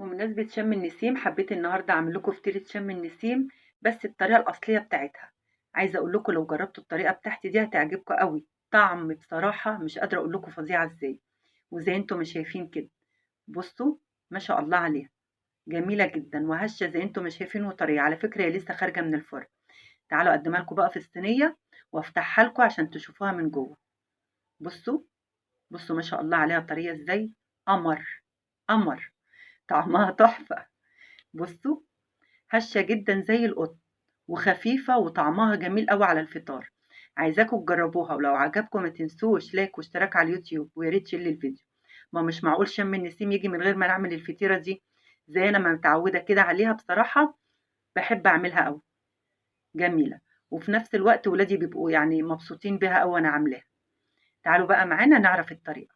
بمناسبة شم النسيم حبيت النهاردة أعمل لكم فطيرة شم النسيم، بس الطريقة الأصلية بتاعتها. عايزة أقول لكم لو جربتوا الطريقة بتاعتي دي هتعجبكم قوي. طعم بصراحة مش قادرة أقول لكم فظيعة إزاي. وزي انتم ما شايفين كده، بصوا، ما شاء الله عليها، جميلة جدا وهشة زي انتم ما شايفين وطرية. على فكرة هي لسه خارجة من الفرن. تعالوا أقدمها لكم بقى في الصينية وافتحها لكم عشان تشوفوها من جوه. بصوا، بصوا ما شاء الله عليها طرية إزاي. قمر، قمر، طعمها تحفة. بصوا، هشة جدا زي القطن، وخفيفة وطعمها جميل قوي على الفطار. عايزاكم تجربوها، ولو عجبكم ما تنسوش لايك واشتراك على اليوتيوب، ويا ريت تشيل الفيديو. ما مش معقول شم النسيم يجي من غير ما نعمل الفطيرة دي زي انا ما متعودة كده عليها بصراحة. بحب اعملها قوي، جميلة. وفي نفس الوقت ولادي بيبقوا يعني مبسوطين بيها قوي وانا عاملاها. تعالوا بقى معانا نعرف الطريقة.